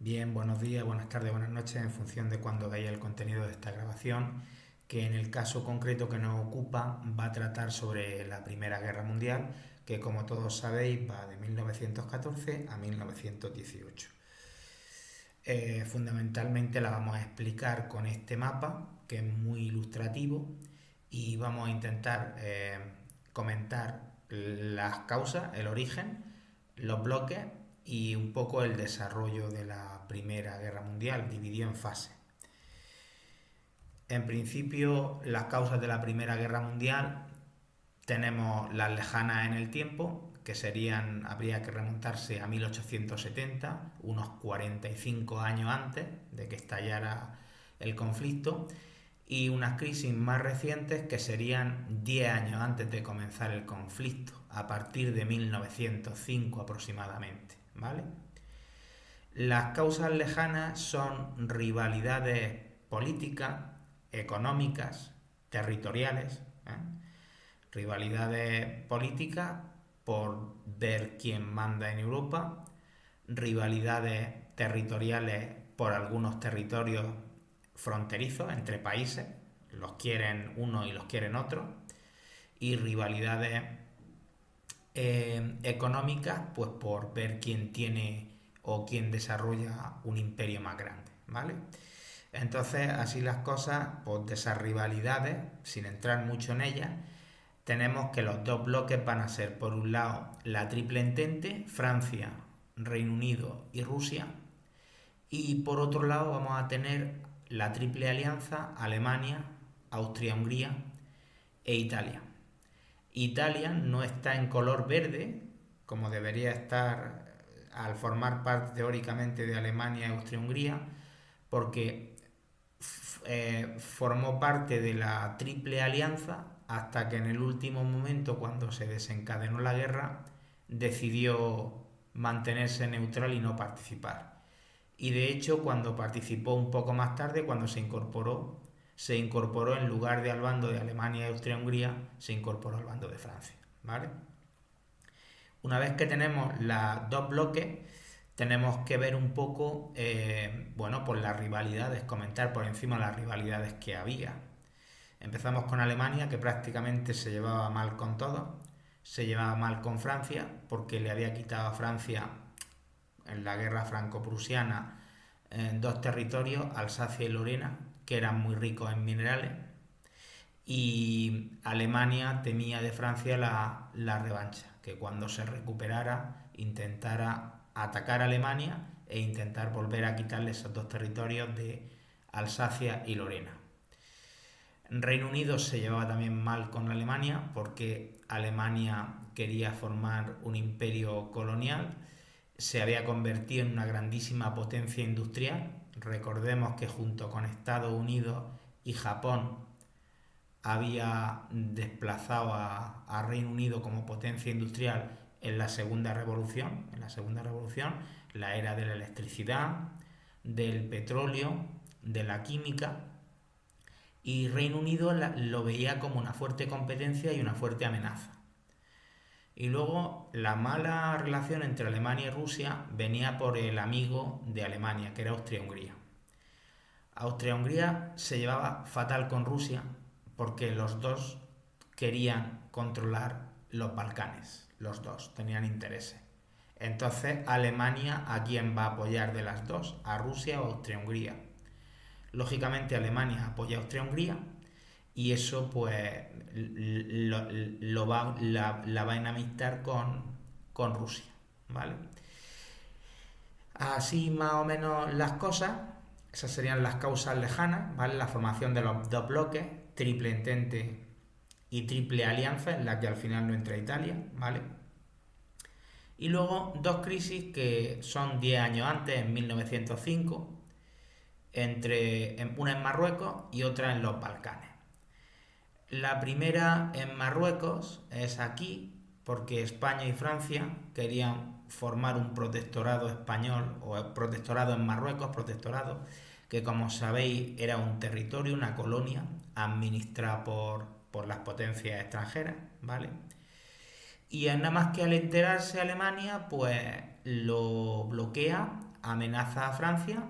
Bien, buenos días, buenas tardes, buenas noches, en función de cuando veáis el contenido de esta grabación, que en el caso concreto que nos ocupa va a tratar sobre la Primera Guerra Mundial, que como todos sabéis va de 1914 a 1918. Fundamentalmente la vamos a explicar con este mapa, que es muy ilustrativo, y vamos a intentar comentar las causas, el origen, los bloques y un poco el desarrollo de la Primera Guerra Mundial, dividido en fases. En principio, las causas de la Primera Guerra Mundial tenemos las lejanas en el tiempo, que habría que remontarse a 1870, unos 45 años antes de que estallara el conflicto, y unas crisis más recientes que serían 10 años antes de comenzar el conflicto, a partir de 1905 aproximadamente, ¿vale? Las causas lejanas son rivalidades políticas, económicas, territoriales, ¿eh? Rivalidades políticas por ver quién manda en Europa, rivalidades territoriales por algunos territorios fronterizos entre países, los quieren unos y los quieren otros, y rivalidades económicas pues por ver quién tiene o quién desarrolla un imperio más grande, ¿vale? Entonces, así las cosas, pues de esas rivalidades, sin entrar mucho en ellas, tenemos que los dos bloques van a ser, por un lado, la Triple Entente, Francia, Reino Unido y Rusia, y por otro lado vamos a tener la Triple Alianza, Alemania, Austria-Hungría e Italia. Italia no está en color verde, como debería estar al formar parte teóricamente de Alemania y Austria-Hungría, porque formó parte de la Triple Alianza hasta que en el último momento, cuando se desencadenó la guerra, decidió mantenerse neutral y no participar. Y de hecho, cuando participó un poco más tarde, cuando se incorporó en lugar de al bando de Alemania y Austria-Hungría, se incorporó al bando de Francia, ¿vale? Una vez que tenemos los dos bloques, tenemos que ver un poco, bueno, pues las rivalidades, comentar por encima las rivalidades que había. Empezamos con Alemania, que prácticamente se llevaba mal con todo, se llevaba mal con Francia, porque le había quitado a Francia en la guerra franco-prusiana dos territorios, Alsacia y Lorena, que eran muy ricos en minerales, y Alemania temía de Francia la revancha, que cuando se recuperara intentara atacar a Alemania e intentar volver a quitarle esos dos territorios de Alsacia y Lorena. Reino Unido se llevaba también mal con Alemania porque Alemania quería formar un imperio colonial, se había convertido en una grandísima potencia industrial. Recordemos que junto con Estados Unidos y Japón había desplazado a Reino Unido como potencia industrial en la segunda revolución, la era de la electricidad, del petróleo, de la química, y Reino Unido lo veía como una fuerte competencia y una fuerte amenaza. Y luego la mala relación entre Alemania y Rusia venía por el amigo de Alemania, que era Austria-Hungría. Austria-Hungría se llevaba fatal con Rusia porque los dos querían controlar los Balcanes, los dos tenían intereses. Entonces, Alemania, ¿a quién va a apoyar de las dos? ¿A Rusia o a Austria-Hungría? Lógicamente, Alemania apoya a Austria-Hungría y eso pues la va a enemistar con Rusia, ¿vale? Así más o menos las cosas, esas serían las causas lejanas, ¿vale? La formación de los dos bloques, Triple Entente y Triple Alianza, en la que al final no entra Italia, ¿vale? Y luego dos crisis que son 10 años antes, en 1905, una en Marruecos y otra en los Balcanes. La primera en Marruecos es aquí, porque España y Francia querían formar un protectorado español o protectorado en Marruecos, que como sabéis era un territorio, una colonia administrada por las potencias extranjeras, ¿vale? Y nada más que al enterarse Alemania, pues lo bloquea amenaza a Francia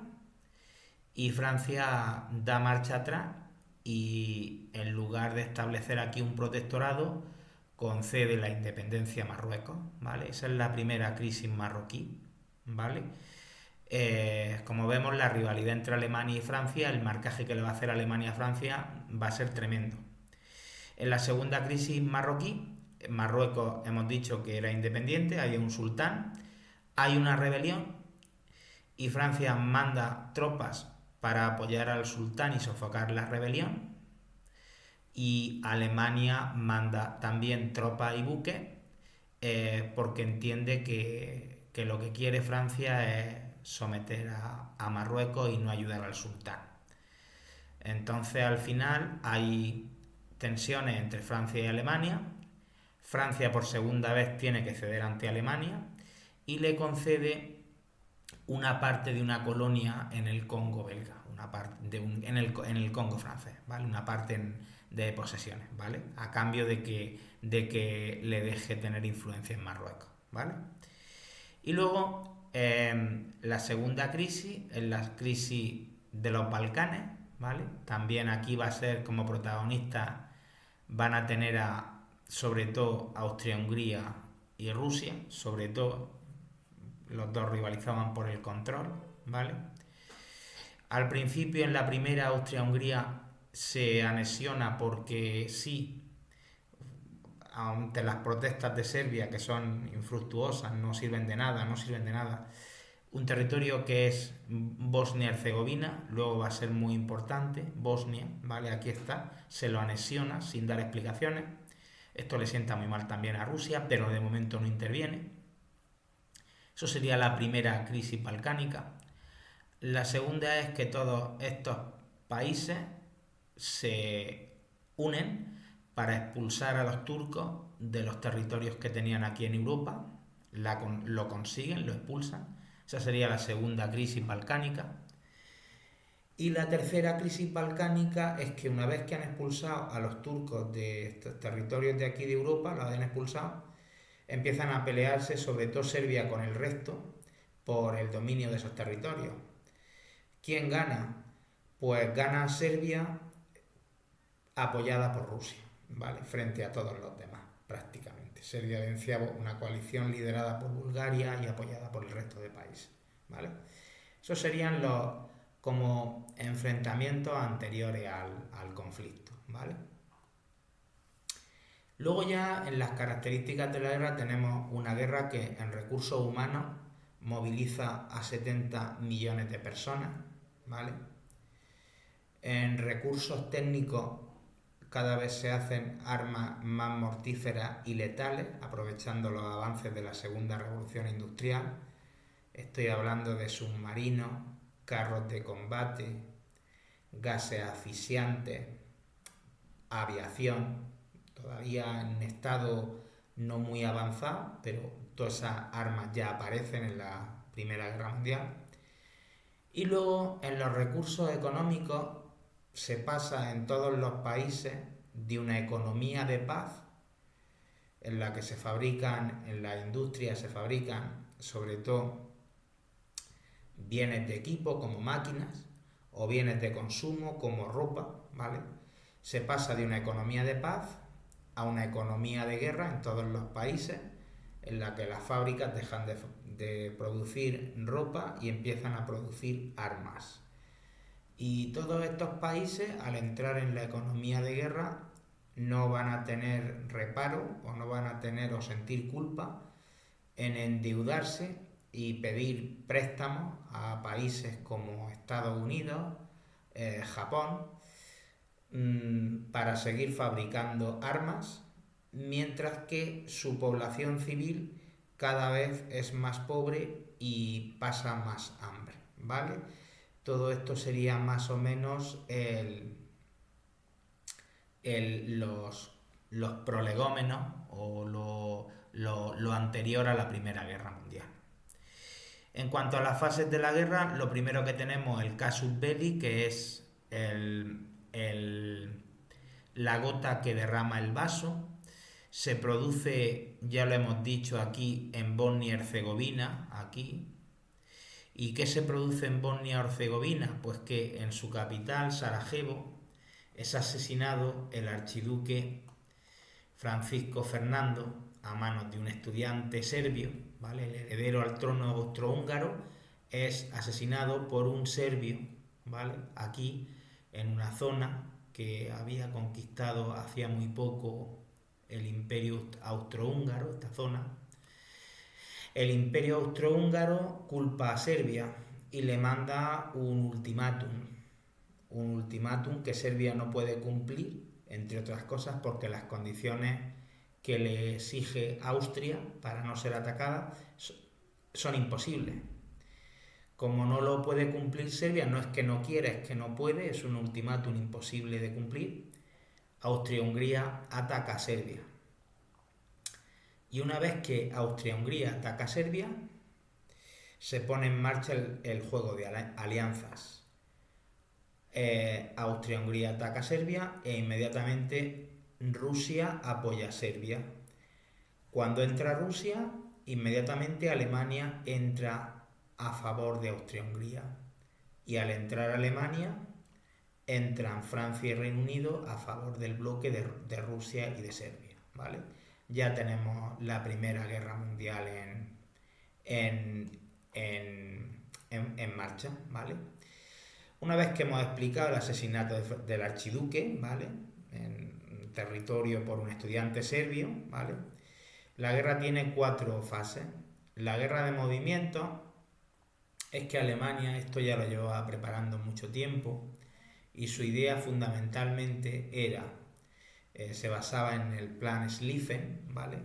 y Francia da marcha atrás y en lugar de establecer aquí un protectorado concede la independencia a Marruecos, ¿vale? Esa es la primera crisis marroquí, ¿vale? Como vemos, la rivalidad entre Alemania y Francia, el marcaje que le va a hacer Alemania a Francia va a ser tremendo. En la segunda crisis marroquí, Marruecos hemos dicho que era independiente, hay un sultán, hay una rebelión y Francia manda tropas para apoyar al sultán y sofocar la rebelión, y Alemania manda también tropas y buques porque entiende que lo que quiere Francia es someter a Marruecos y no ayudar al sultán. Entonces al final hay tensiones entre Francia y Alemania. Francia por segunda vez tiene que ceder ante Alemania y le concede una parte de una colonia en el Congo belga, una parte en el Congo francés, ¿vale? Una parte de posesiones, ¿vale? A cambio de que le deje tener influencia en Marruecos, ¿vale? Y luego la segunda crisis es la crisis de los Balcanes, ¿vale? También aquí va a ser como protagonistas, van a tener sobre todo Austria-Hungría y Rusia, sobre todo los dos rivalizaban por el control, ¿vale? Al principio, en la primera, Austria-Hungría se anexiona porque sí, ante las protestas de Serbia, que son infructuosas, no sirven de nada, un territorio que es Bosnia-Herzegovina, luego va a ser muy importante, Bosnia, ¿vale? Aquí está, se lo anexiona sin dar explicaciones. Esto le sienta muy mal también a Rusia, pero de momento no interviene. Eso sería la primera crisis balcánica. La segunda es que todos estos países se unen para expulsar a los turcos de los territorios que tenían aquí en Europa. Lo consiguen, lo expulsan. Esa sería la segunda crisis balcánica. Y la tercera crisis balcánica es que una vez que han expulsado a los turcos de estos territorios de aquí de Europa, los han expulsado, empiezan a pelearse, sobre todo Serbia con el resto, por el dominio de esos territorios. ¿Quién gana? Pues gana Serbia apoyada por Rusia, ¿vale? Frente a todos los demás, prácticamente. Serbia vencía una coalición liderada por Bulgaria y apoyada por el resto de países, ¿vale? Esos serían los como enfrentamientos anteriores al conflicto, ¿vale? Luego ya en las características de la guerra tenemos una guerra que en recursos humanos moviliza a 70 millones de personas, ¿vale? En recursos técnicos cada vez se hacen armas más mortíferas y letales, aprovechando los avances de la segunda revolución industrial. Estoy hablando de submarinos, carros de combate, gases asfixiantes, aviación, todavía en estado no muy avanzado, pero todas esas armas ya aparecen en la Primera Guerra Mundial. Y luego en los recursos económicos se pasa en todos los países de una economía de paz en la que se fabrican, en la industria se fabrican sobre todo bienes de equipo como máquinas o bienes de consumo como ropa, ¿vale? Se pasa de una economía de paz a una economía de guerra en todos los países en la que las fábricas dejan de producir ropa y empiezan a producir armas. Y todos estos países, al entrar en la economía de guerra, no van a tener reparo o no van a tener o sentir culpa en endeudarse y pedir préstamos a países como Estados Unidos, Japón, para seguir fabricando armas, mientras que su población civil cada vez es más pobre y pasa más hambre, ¿vale? Todo esto sería más o menos los prolegómenos o lo anterior a la Primera Guerra Mundial. En cuanto a las fases de la guerra, lo primero que tenemos es el casus belli, que es la gota que derrama el vaso. Se produce, ya lo hemos dicho aquí, en Bosnia y Herzegovina, aquí. ¿Y qué se produce en Bosnia-Herzegovina? Pues que en su capital, Sarajevo, es asesinado el archiduque Francisco Fernando a manos de un estudiante serbio, ¿vale? El heredero al trono austrohúngaro es asesinado por un serbio, ¿vale? Aquí, en una zona que había conquistado hacía muy poco el Imperio Austrohúngaro, esta zona. El Imperio Austrohúngaro culpa a Serbia y le manda un ultimátum que Serbia no puede cumplir, entre otras cosas porque las condiciones que le exige Austria para no ser atacada son imposibles. Como no lo puede cumplir Serbia, no es que no quiera, es que no puede, es un ultimátum imposible de cumplir. Austria-Hungría ataca a Serbia. Y una vez que Austria-Hungría ataca a Serbia, se pone en marcha el juego de alianzas. Austria-Hungría ataca a Serbia e inmediatamente Rusia apoya a Serbia. Cuando entra Rusia, inmediatamente Alemania entra a favor de Austria-Hungría. Y al entrar Alemania, entran Francia y Reino Unido a favor del bloque de Rusia y de Serbia, ¿vale? Ya tenemos la Primera Guerra Mundial en marcha, ¿vale? Una vez que hemos explicado el asesinato del archiduque, ¿vale? En territorio por un estudiante serbio, ¿vale? La guerra tiene 4 fases. La guerra de movimiento es que Alemania esto ya lo llevaba preparando mucho tiempo y su idea fundamentalmente se basaba en el plan Schlieffen, ¿vale?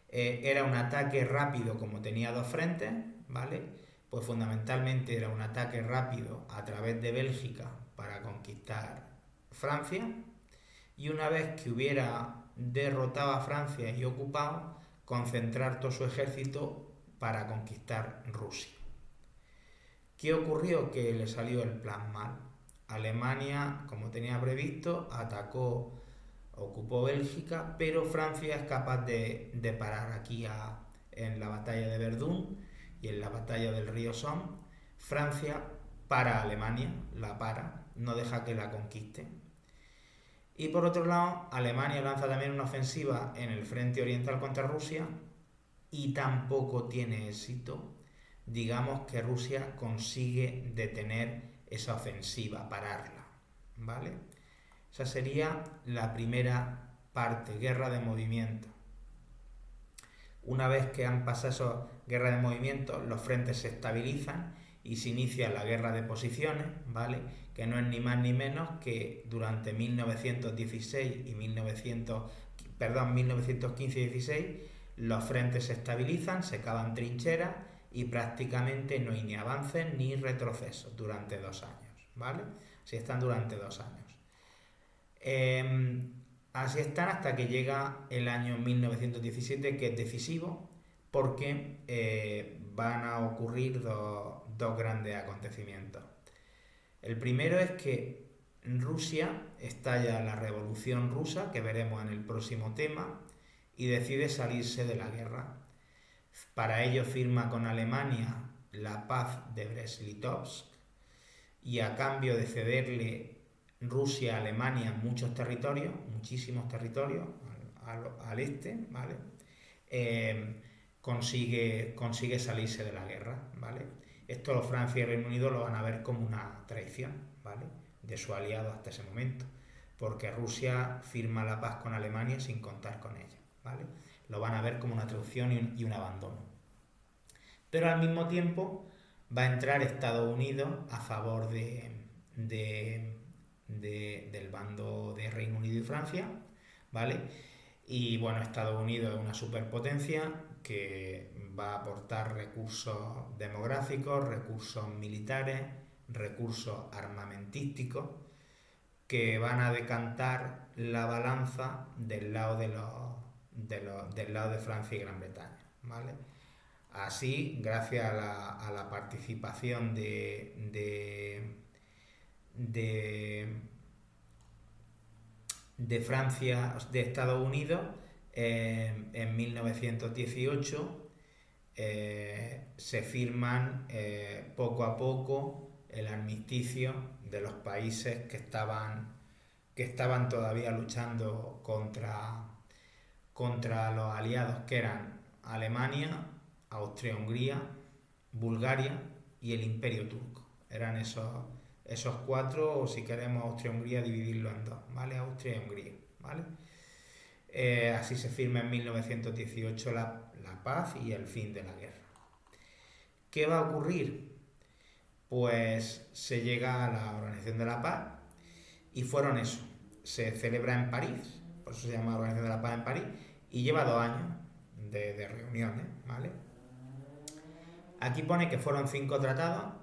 Era un ataque rápido como tenía 2 frentes, ¿vale? Pues fundamentalmente era un ataque rápido a través de Bélgica para conquistar Francia, y una vez que hubiera derrotado a Francia y ocupado, concentrar todo su ejército para conquistar Rusia. ¿Qué ocurrió? Que le salió el plan mal. Alemania, como tenía previsto, ocupó Bélgica, pero Francia es capaz de parar aquí en la batalla de Verdún y en la batalla del río Somme. Francia para a Alemania, la para, no deja que la conquiste. Y por otro lado, Alemania lanza también una ofensiva en el frente oriental contra Rusia y tampoco tiene éxito. Digamos que Rusia consigue detener esa ofensiva, pararla, ¿vale? Esa sería la primera parte, guerra de movimiento. Una vez que han pasado esa guerra de movimiento, los frentes se estabilizan y se inicia la guerra de posiciones, ¿vale? Que no es ni más ni menos que durante 1916 y 1915 y 16 los frentes se estabilizan, se cavan trincheras y prácticamente no hay ni avances ni retrocesos durante 2 años, ¿vale? Así están durante 2 años. Así están hasta que llega el año 1917, que es decisivo porque van a ocurrir dos grandes acontecimientos. El primero es que en Rusia estalla la Revolución Rusa, que veremos en el próximo tema, y decide salirse de la guerra. Para ello firma con Alemania la paz de Brest-Litovsk y a cambio de cederle Rusia a Alemania muchos territorios, muchísimos territorios al este, ¿vale? Consigue salirse de la guerra, ¿vale? Esto Francia y Reino Unido lo van a ver como una traición, ¿vale? De su aliado hasta ese momento, porque Rusia firma la paz con Alemania sin contar con ella, ¿vale? Lo van a ver como una traición y un abandono. Pero al mismo tiempo va a entrar Estados Unidos a favor del bando de Reino Unido y Francia, ¿vale? Y bueno, Estados Unidos es una superpotencia que va a aportar recursos demográficos, recursos militares, recursos armamentísticos que van a decantar la balanza del lado del lado de Francia y Gran Bretaña, ¿vale? Así, gracias a la participación de Francia, de Estados Unidos, en 1918 se firman poco a poco el armisticio de los países que estaban todavía luchando contra los aliados, que eran Alemania, Austria-Hungría, Bulgaria y el Imperio Turco. Eran esos cuatro, o si queremos Austria-Hungría dividirlo en dos, ¿vale? Austria y Hungría, ¿vale? Así se firma en 1918 la paz y el fin de la guerra. ¿Qué va a ocurrir? Pues se llega a la Organización de la Paz y fueron eso. Se celebra en París, por eso se llama Organización de la Paz en París, y lleva 2 años de reuniones, ¿vale? Aquí pone que fueron 5 tratados,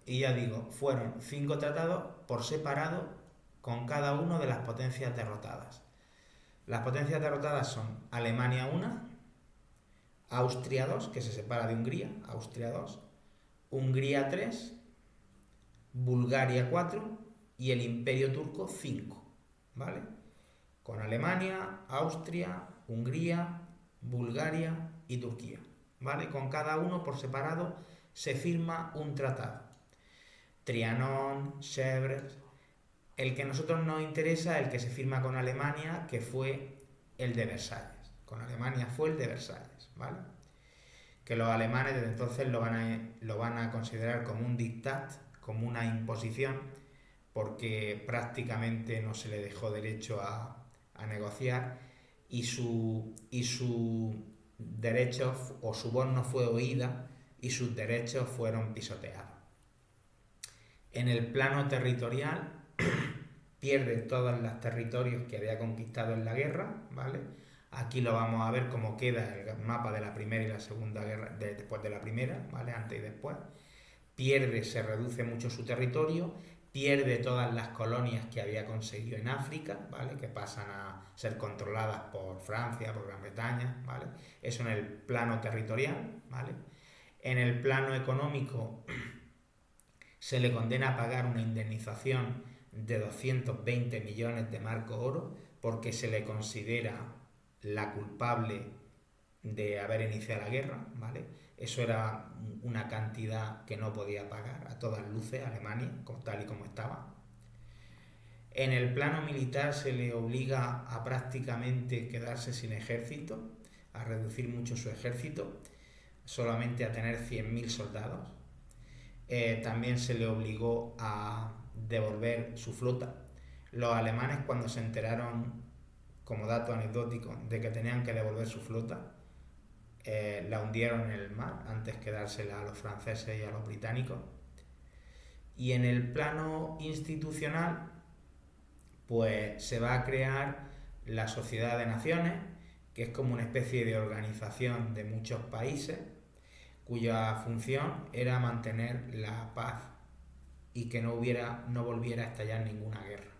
y ya digo, fueron 5 tratados por separado con cada uno de las potencias derrotadas. Las potencias derrotadas son Alemania 1, Austria 2, que se separa de Hungría, Austria 2, Hungría 3, Bulgaria 4 y el Imperio Turco 5, ¿vale? Con Alemania, Austria, Hungría, Bulgaria y Turquía, ¿vale? Con cada uno por separado se firma un tratado. Trianón, Sèvres. El que a nosotros nos interesa, el que se firma con Alemania, que fue el de Versalles. Con Alemania fue el de Versalles, ¿vale? Que los alemanes desde entonces lo van a considerar como un diktat, como una imposición, porque prácticamente no se le dejó derecho a negociar y su derecho o su voz no fue oída y sus derechos fueron pisoteados. En el plano territorial pierde todos los territorios que había conquistado en la guerra, ¿vale? Aquí lo vamos a ver cómo queda el mapa de la Primera y la Segunda Guerra, después de la Primera, ¿vale? Antes y después. Se reduce mucho su territorio, pierde todas las colonias que había conseguido en África, ¿vale? Que pasan a ser controladas por Francia, por Gran Bretaña, ¿vale? Eso en el plano territorial, ¿vale? En el plano económico se le condena a pagar una indemnización de 220 millones de marcos oro porque se le considera la culpable de haber iniciado la guerra, ¿vale? Eso era una cantidad que no podía pagar a todas luces Alemania, tal y como estaba. En el plano militar se le obliga a prácticamente quedarse sin ejército, a reducir mucho su ejército, solamente a tener 100.000 soldados. También se le obligó a devolver su flota. Los alemanes, cuando se enteraron, como dato anecdótico, de que tenían que devolver su flota, la hundieron en el mar antes que dársela a los franceses y a los británicos. Y en el plano institucional, pues se va a crear la Sociedad de Naciones, que es como una especie de organización de muchos países, cuya función era mantener la paz y que no volviera a estallar ninguna guerra.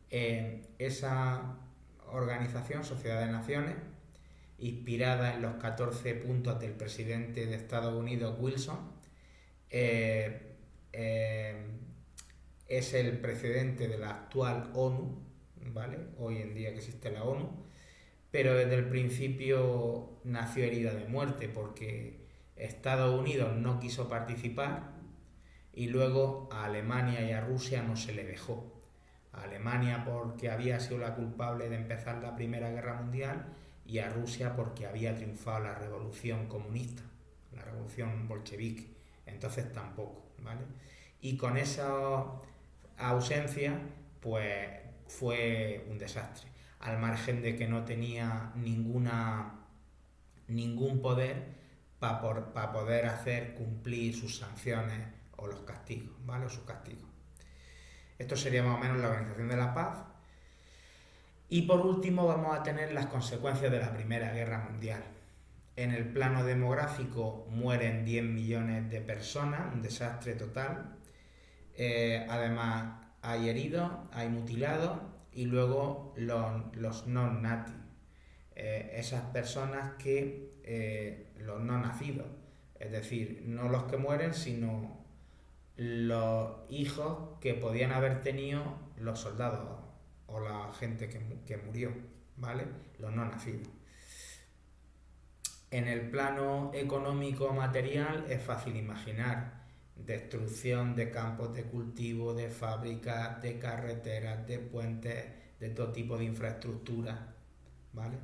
Esa organización, Sociedad de Naciones, inspirada en los 14 puntos del presidente de Estados Unidos, Wilson, es el precedente de la actual ONU, ¿vale? Hoy en día que existe la ONU, pero desde el principio nació herida de muerte porque Estados Unidos no quiso participar y luego a Alemania y a Rusia no se le dejó. A Alemania porque había sido la culpable de empezar la Primera Guerra Mundial y a Rusia porque había triunfado la revolución comunista, la revolución bolchevique. Entonces tampoco, ¿vale? Y con esa ausencia, pues fue un desastre. Al margen de que no tenía ningún poder para poder hacer cumplir sus sanciones o los castigos, ¿vale? O sus castigos. Esto sería más o menos la Organización de la Paz. Y por último vamos a tener las consecuencias de la Primera Guerra Mundial. En el plano demográfico mueren 10 millones de personas, un desastre total. Además hay heridos, hay mutilados y luego los non-natis. Esas personas los no nacidos, es decir, no los que mueren, sino los hijos que podían haber tenido los soldados o la gente que murió, ¿vale? Los no nacidos. En el plano económico material es fácil imaginar destrucción de campos de cultivo, de fábricas, de carreteras, de puentes, de todo tipo de infraestructura, ¿vale?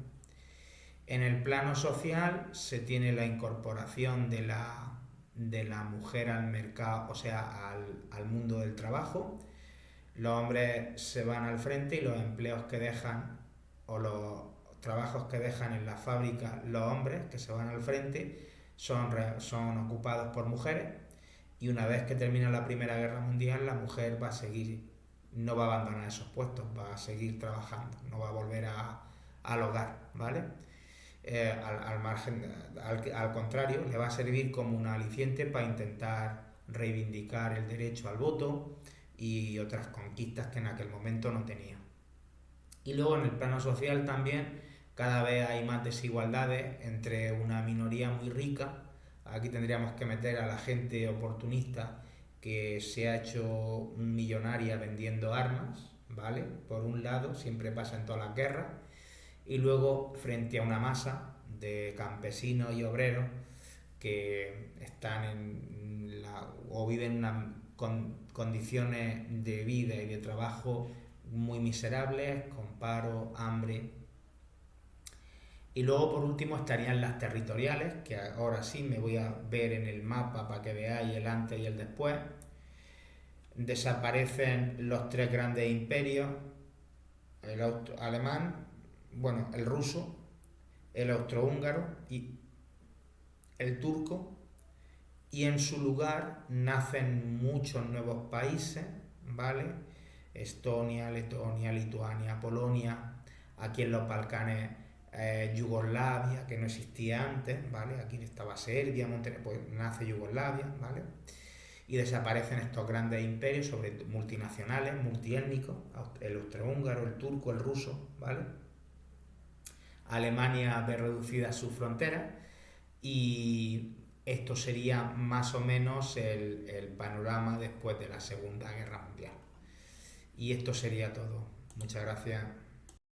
En el plano social se tiene la incorporación de la mujer al mercado, o sea, al mundo del trabajo. Los hombres se van al frente y los empleos que dejan o los trabajos que dejan en la fábrica los hombres que se van al frente son ocupados por mujeres, y una vez que termina la Primera Guerra Mundial la mujer va a seguir, no va a abandonar esos puestos, va a seguir trabajando, no va a volver al hogar, ¿vale? Al margen, al contrario, le va a servir como un aliciente para intentar reivindicar el derecho al voto y otras conquistas que en aquel momento no tenía. Y luego en el plano social también cada vez hay más desigualdades entre una minoría muy rica. Aquí tendríamos que meter a la gente oportunista que se ha hecho millonaria vendiendo armas, ¿vale? Por un lado, siempre pasa en todas las guerras, y luego frente a una masa de campesinos y obreros que están o viven unas condiciones de vida y de trabajo muy miserables, con paro, hambre. Y luego por último estarían las territoriales, que ahora sí me voy a ver en el mapa para que veáis el antes y el después. Desaparecen los tres grandes imperios, el alemán, bueno, el ruso, el austrohúngaro y el turco, y en su lugar nacen muchos nuevos países, ¿vale? Estonia, Letonia, Lituania, Polonia, aquí en los Balcanes Yugoslavia, que no existía antes, ¿vale? Aquí estaba Serbia, Montenegro, pues nace Yugoslavia, ¿vale? Y desaparecen estos grandes imperios, sobre multinacionales, multiétnicos, el austrohúngaro, el turco, el ruso, ¿vale? Alemania ve reducidas sus fronteras, y esto sería más o menos el panorama después de la Segunda Guerra Mundial. Y esto sería todo. Muchas gracias.